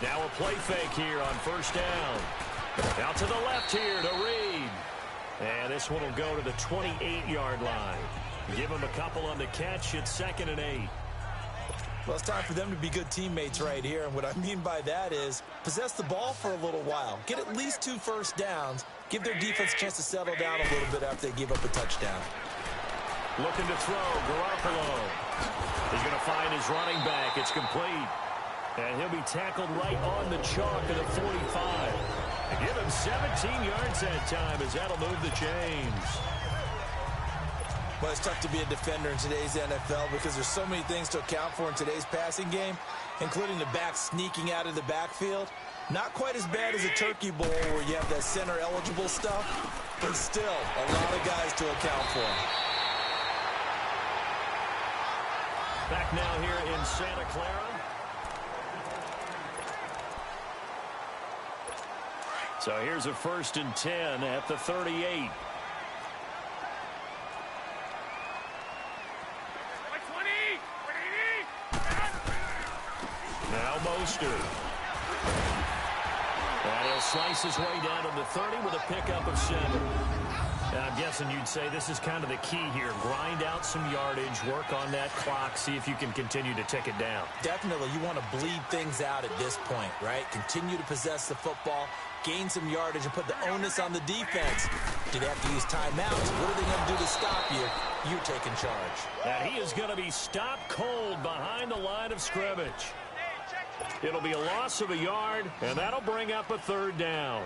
Now a play fake here on first down. Out to the left here to Reed. And this one will go to the 28-yard line. Give him a couple on the catch. It's 2nd and 8. Well, it's time for them to be good teammates right here. And what I mean by that is possess the ball for a little while. Get at least 2 first downs. Give their defense a chance to settle down a little bit after they give up a touchdown. Looking to throw, Garoppolo. He's going to find his running back. It's complete. And he'll be tackled right on the chalk of the 45. Give him 17 yards that time as that'll move the chains. Well, it's tough to be a defender in today's NFL because there's so many things to account for in today's passing game, including the back sneaking out of the backfield. Not quite as bad as a turkey bowl where you have that center-eligible stuff, but still a lot of guys to account for. Back now here in Santa Clara. So here's a 1st and 10 at the 38. Now Mostert. And he'll slice his way down to the 30 with a pickup of 7. And I'm guessing you'd say this is kind of the key here. Grind out some yardage, work on that clock, see if you can continue to tick it down. Definitely. You want to bleed things out at this point, right? Continue to possess the football, gain some yardage, and put the onus on the defense. Do they have to use timeouts? What are they going to do to stop you? You're taking charge. And he is going to be stopped cold behind the line of scrimmage. It'll be a loss of a yard, and that'll bring up a 3rd down.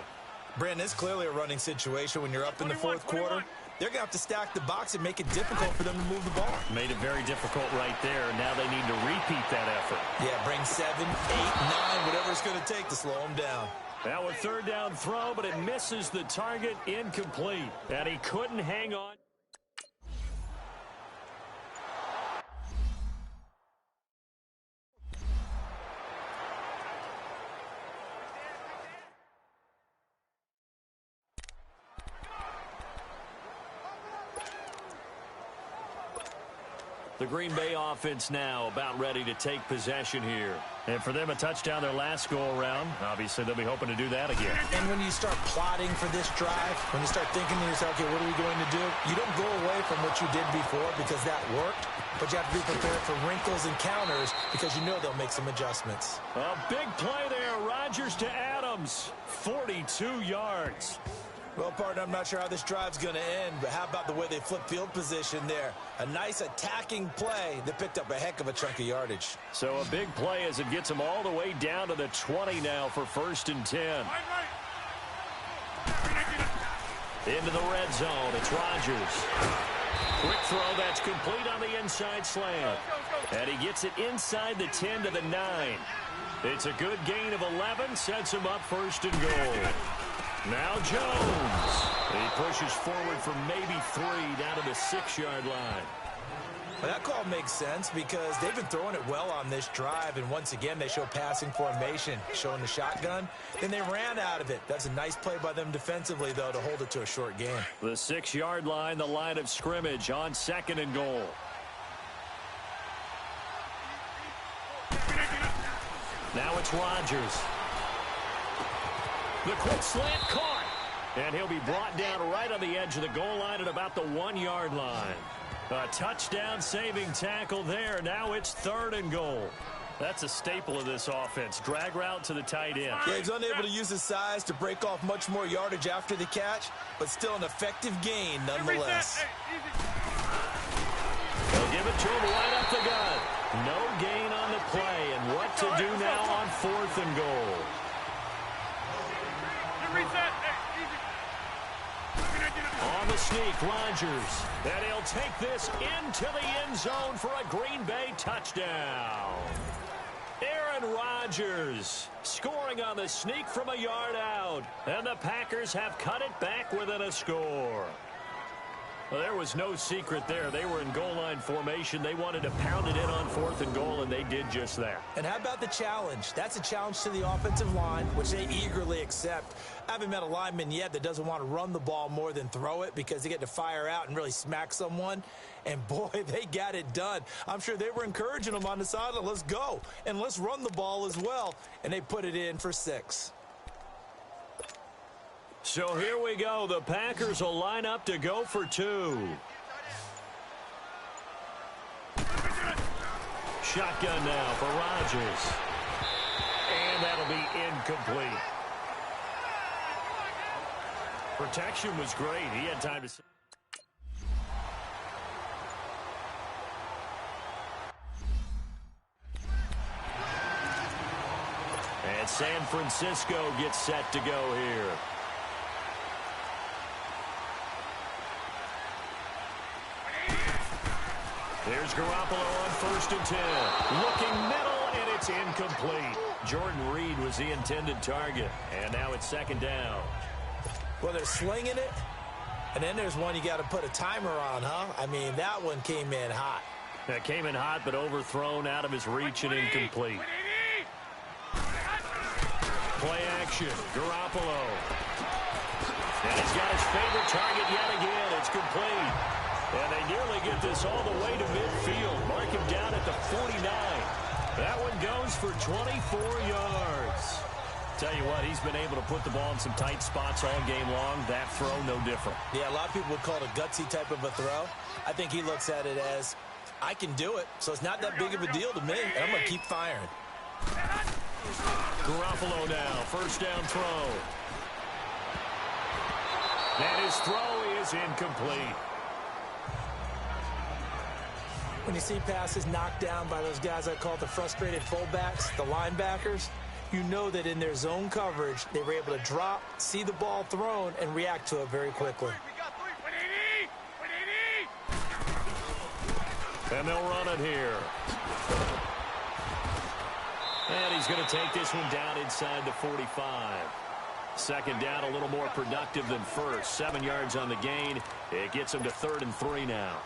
Brandon, it's clearly a running situation when you're up in the 4th quarter. They're going to have to stack the box and make it difficult for them to move the ball. Made it very difficult right there. Now they need to repeat that effort. Yeah, bring 7, 8, 9, whatever it's going to take to slow them down. Now a 3rd down throw, but it misses the target, incomplete. And he couldn't hang on. The Green Bay offense now about ready to take possession here. And for them, a touchdown their last go-around. Obviously, they'll be hoping to do that again. And when you start plotting for this drive, when you start thinking to yourself, okay, what are we going to do? You don't go away from what you did before because that worked, but you have to be prepared for wrinkles and counters because you know they'll make some adjustments. A big play there. Rodgers to Adams. 42 yards. Well, partner, I'm not sure how this drive's going to end, but how about the way they flip field position there? A nice attacking play that picked up a heck of a chunk of yardage. So a big play as it gets them all the way down to the 20 now for 1st and 10. Into the red zone. It's Rodgers. Quick throw that's complete on the inside slant. And he gets it inside the 10 to the 9. It's a good gain of 11. Sets him up 1st and goal. Now Jones. He pushes forward for maybe 3 down to the 6-yard line. Well, that call makes sense because they've been throwing it well on this drive, and once again, they show passing formation, showing the shotgun. Then they ran out of it. That's a nice play by them defensively, though, to hold it to a short game. The 6-yard line, the line of scrimmage on 2nd and goal. Now it's Rodgers. The quick slant caught. And he'll be brought down right on the edge of the goal line at about the 1-yard line. A touchdown-saving tackle there. Now it's 3rd and goal. That's a staple of this offense. Drag route to the tight end. Yeah, he's unable to use his size to break off much more yardage after the catch, but still an effective gain nonetheless. They'll give it to him right up the gut. No gain on the play. And what to do now on 4th and goal? On the sneak, Rodgers. And he'll take this into the end zone for a Green Bay touchdown. Aaron Rodgers scoring on the sneak from a yard out. And the Packers have cut it back within a score. Well, there was no secret there. They were in goal line formation. They wanted to pound it in on 4th and goal, and they did just that. And how about the challenge? That's a challenge to the offensive line, which they eagerly accept. I haven't met a lineman yet that doesn't want to run the ball more than throw it because they get to fire out and really smack someone. And, boy, they got it done. I'm sure they were encouraging them on the sideline. Let's go, and let's run the ball as well. And they put it in for 6. So here we go. The Packers will line up to go for 2. Shotgun now for Rodgers. And that'll be incomplete. Protection was great. He had time to... And San Francisco gets set to go here. There's Garoppolo on 1st and 10. Looking middle, and it's incomplete. Jordan Reed was the intended target. And now it's 2nd down. Well, they're slinging it. And then there's one you got to put a timer on, huh? I mean, that one came in hot. That came in hot, but overthrown out of his reach and incomplete. Play action. Garoppolo. And he's got his favorite target yet again. It's complete. And they nearly get this all the way to midfield. Mark him down at the 49. That one goes for 24 yards. Tell you what, he's been able to put the ball in some tight spots all game long. That throw, no different. Yeah, a lot of people would call it a gutsy type of a throw. I think he looks at it as, I can do it, so it's not that big of a deal to me, and I'm going to keep firing. Garoppolo now, 1st down throw. And his throw is incomplete. When you see passes knocked down by those guys I call the frustrated fullbacks, the linebackers, you know that in their zone coverage, they were able to drop, see the ball thrown, and react to it very quickly. And they'll run it here. And he's going to take this one down inside the 45. 2nd down, a little more productive than 1st. 7 yards on the gain. It gets him to 3rd and 3 now.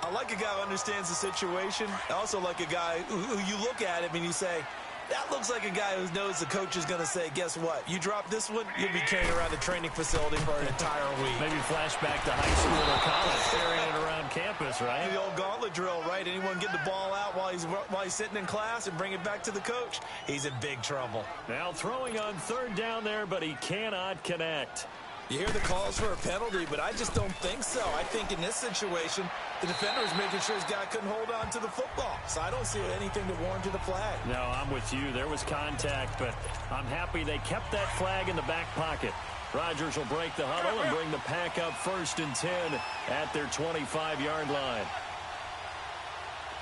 I like a guy who understands the situation. I also like a guy who you look at him and you say, that looks like a guy who knows the coach is going to say, guess what? You drop this one, you'll be carrying around the training facility for an entire week. Maybe flashback to high school or college, carrying it around campus, right? The old gauntlet drill, right? Anyone get the ball out while he's sitting in class and bring it back to the coach? He's in big trouble. Now throwing on 3rd down there, but he cannot connect. You hear the calls for a penalty, but I just don't think so. I think in this situation, the defender was making sure his guy couldn't hold on to the football. So I don't see anything to warrant to the flag. No, I'm with you. There was contact, but I'm happy they kept that flag in the back pocket. Rodgers will break the huddle and bring the Pack up 1st and 10 at their 25-yard line.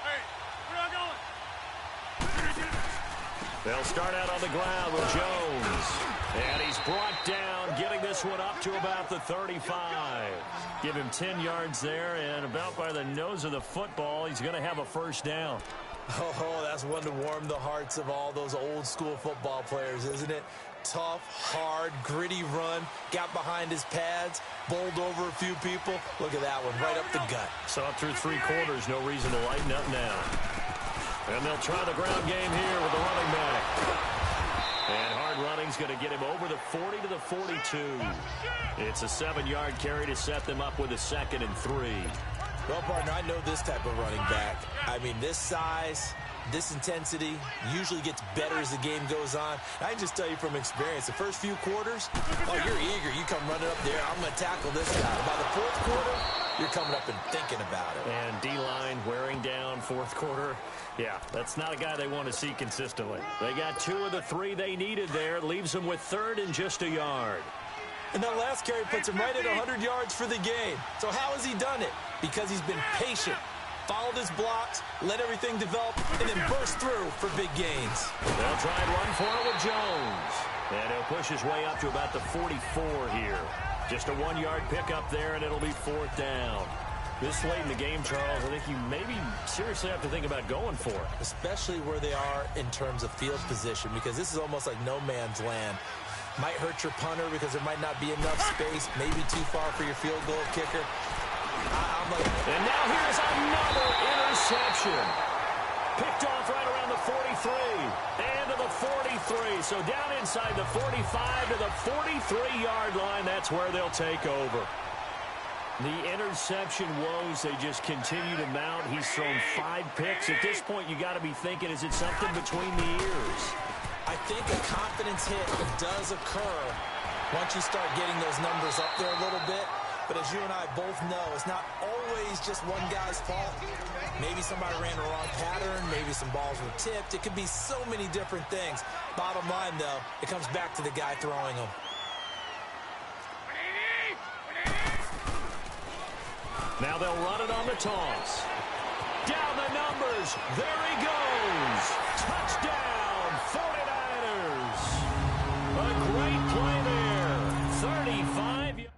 Hey, where are you going? They'll start out on the ground with Jones. And he's brought down, getting this one up to about the 35. Give him 10 yards there, and about by the nose of the football, he's going to have a 1st down. Oh, that's one to warm the hearts of all those old school football players, isn't it? Tough, hard, gritty run, got behind his pads, bowled over a few people. Look at that one, right up the gut. Saw it through 3 quarters, no reason to lighten up now. And they'll try the ground game here with the running back. And hard running's going to get him over the 40 to the 42. It's a 7-yard carry to set them up with a 2nd and 3. Well, partner, I know this type of running back. I mean, this size, this intensity usually gets better as the game goes on. I can just tell you from experience, the first few quarters, oh, you're eager. You come running up there, I'm going to tackle this guy. By the 4th quarter, you're coming up and thinking about it. And D-line wearing down 4th quarter. Yeah, that's not a guy they want to see consistently. They got 2 of the 3 they needed there. Leaves them with 3rd and just a yard. And that last carry puts him right at 100 yards for the game. So how has he done it? Because he's been patient, followed his blocks, let everything develop, and then burst through for big gains. They'll try and run for it with Jones. And he'll push his way up to about the 44 here. Just a 1-yard pickup there, and it'll be 4th down. This late in the game, Charles, I think you maybe seriously have to think about going for it. Especially where they are in terms of field position, because this is almost like no man's land. Might hurt your punter because there might not be enough space, maybe too far for your field goal kicker. And now here's another interception. Picked off right around the 43 and to the 43. So down inside the 45 to the 43-yard line. That's where they'll take over. The interception woes, they just continue to mount. He's thrown 5 picks. At this point, you got to be thinking, is it something between the ears? I think a confidence hit does occur once you start getting those numbers up there a little bit. But as you and I both know, it's not always just one guy's fault. Maybe somebody ran the wrong pattern. Maybe some balls were tipped. It could be so many different things. Bottom line, though, it comes back to the guy throwing them. Now they'll run it on the toss. Down the numbers. There he goes. Touchdown, 49ers. A great play there. 35 yards.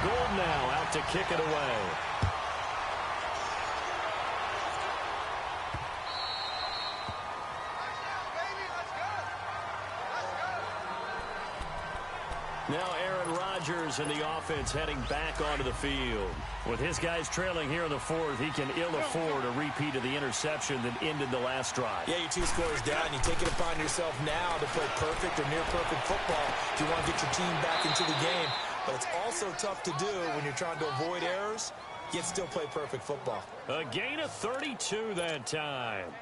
Gould now out to kick it away. Now Aaron Rodgers and the offense heading back onto the field. With his guys trailing here in the 4th, he can ill afford a repeat of the interception that ended the last drive. Yeah, you're 2 scores down. You take it upon yourself now to play perfect or near-perfect football if you want to get your team back into the game. But it's also tough to do when you're trying to avoid errors, yet still play perfect football. A gain of 32 that time.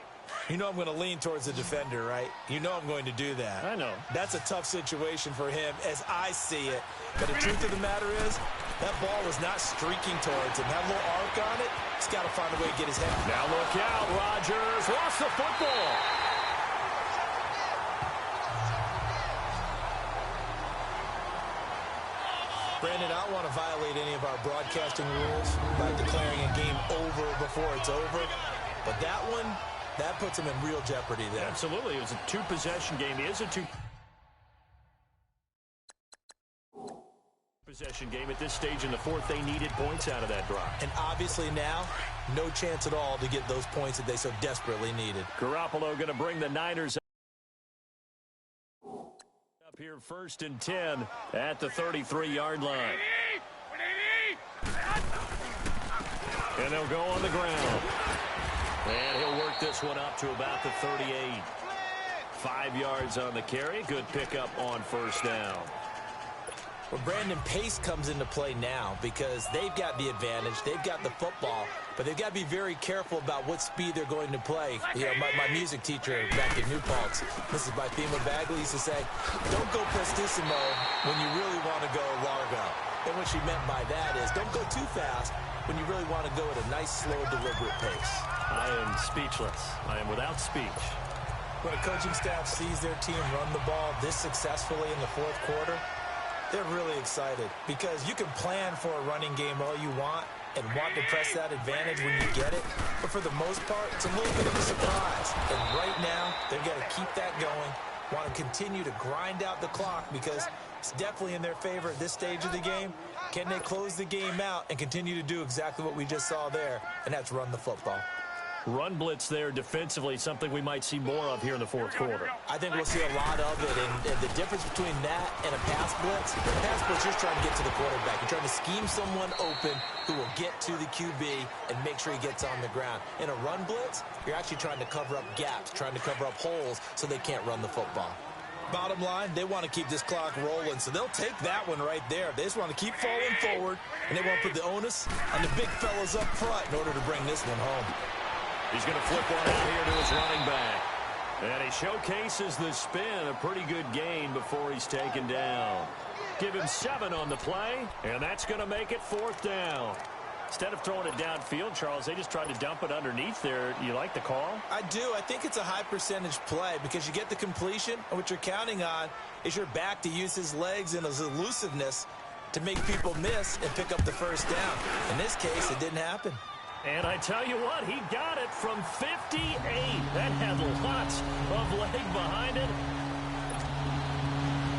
You know I'm going to lean towards the defender, right? You know I'm going to do that. I know. That's a tough situation for him as I see it. But the truth of the matter is, that ball was not streaking towards him. That little arc on it, he's got to find a way to get his head. Now look out, Rodgers lost the football. Brandon, I don't want to violate any of our broadcasting rules by declaring a game over before it's over. But that one, that puts him in real jeopardy there. Absolutely. It was a 2-possession game. It is a 2-possession game. At this stage in the 4th, they needed points out of that drive. And obviously now, no chance at all to get those points that they so desperately needed. Garoppolo going to bring the Niners up here 1st and 10 at the 33-yard line. And they'll go on the ground. And he'll work this one up to about the 38. 5 yards on the carry. Good pickup on 1st down. Well, Brandon, pace comes into play now because they've got the advantage. They've got the football, but they've got to be very careful about what speed they're going to play. You know, my music teacher back at New Paltz, Mrs. Bythema Bagley, used to say, don't go prestissimo when you really want to go largo. And what she meant by that is don't go too fast when you really want to go at a nice, slow, deliberate pace. I am speechless. I am without speech. When a coaching staff sees their team run the ball this successfully in the 4th quarter, they're really excited because you can plan for a running game all you want and want to press that advantage when you get it. But for the most part, it's a little bit of a surprise. And right now, they've got to keep that going want to continue to grind out the clock because it's definitely in their favor at this stage of the game. Can they close the game out and continue to do exactly what we just saw there, and that's run the football? Run blitz there defensively, something we might see more of here in the fourth quarter. I think we'll see a lot of it, and the difference between that and a pass blitz, you're trying to get to the quarterback. You're trying to scheme someone open who will get to the QB and make sure he gets on the ground. In a run blitz, you're actually trying to cover up gaps, trying to cover up holes so they can't run the football. Bottom line, they want to keep this clock rolling, so they'll take that one right there. They just want to keep falling forward, and they want to put the onus on the big fellas up front in order to bring this one home. He's going to flip one out here to his running back. And he showcases the spin, a pretty good gain before he's taken down. Give him 7 on the play, and that's going to make it 4th down. Instead of throwing it downfield, Charles, they just tried to dump it underneath there. You like the call? I do. I think it's a high percentage play because you get the completion, and what you're counting on is your back to use his legs and his elusiveness to make people miss and pick up the first down. In this case, it didn't happen. And I tell you what, he got it from 58. That had lots of leg behind it.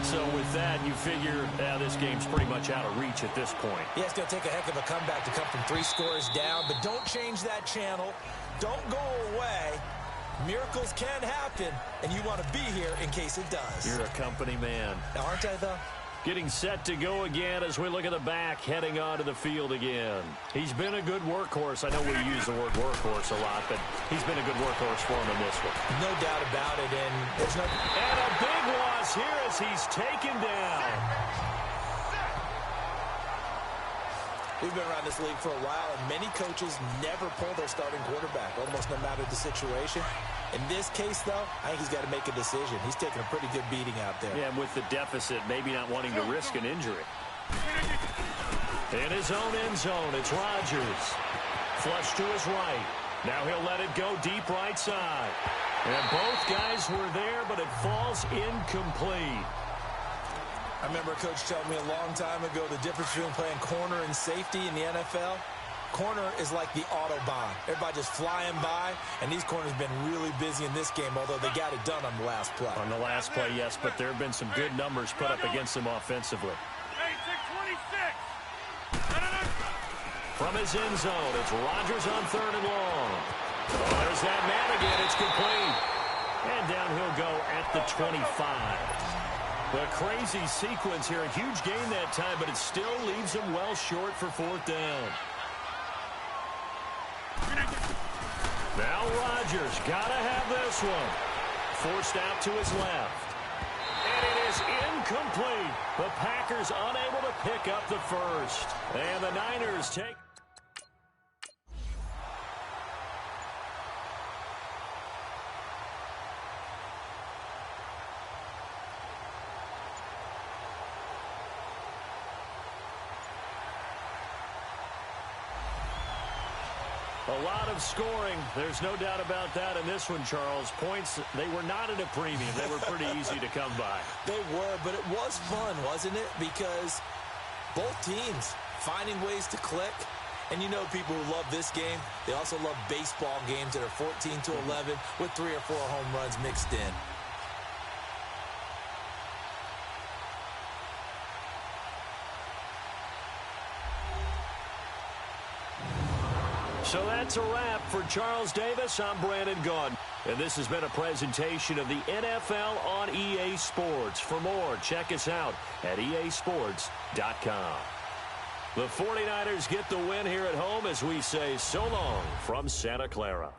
So with that, you figure this game's pretty much out of reach at this point. Yeah, it's going to take a heck of a comeback to come from 3 scores down, but don't change that channel. Don't go away. Miracles can happen, and you want to be here in case it does. You're a company man. Now, aren't I, though? Getting set to go again as we look at the back, heading onto the field again. He's been a good workhorse. I know we use the word workhorse a lot, but he's been a good workhorse for him in this one. No doubt about it, and there's no... And a big loss here as he's taken down. We've been around this league for a while, and many coaches never pull their starting quarterback, almost no matter the situation. In this case, though, I think he's got to make a decision. He's taking a pretty good beating out there. Yeah, with the deficit, maybe not wanting to risk an injury. In his own end zone, it's Rodgers. Flush to his right. Now he'll let it go deep right side. And both guys were there, but it falls incomplete. I remember a coach telling me a long time ago the difference between playing corner and safety in the NFL. Corner is like the Autobahn. Everybody just flying by, and these corners have been really busy in this game, although they got it done on the last play. On the last play, yes, but there have been some good numbers put up against them offensively. Hey, 626. From his end zone, it's Rodgers on 3rd and long. Oh, there's that man again. It's complete. And down he'll go at the 25. The crazy sequence here. A huge gain that time, but it still leaves him well short for 4th down. Now Rodgers got to have this one. Forced out to his left. And it is incomplete. The Packers unable to pick up the first. And the Niners take... A lot of scoring. There's no doubt about that in this one, Charles. Points, they were not at a premium. They were pretty easy to come by. They were, but it was fun, wasn't it? Because both teams finding ways to click. And you know people who love this game, they also love baseball games that are 14-11 with 3 or 4 home runs mixed in. So that's a wrap for Charles Davis. I'm Brandon Gaudin. And this has been a presentation of the NFL on EA Sports. For more, check us out at easports.com. The 49ers get the win here at home as we say so long from Santa Clara.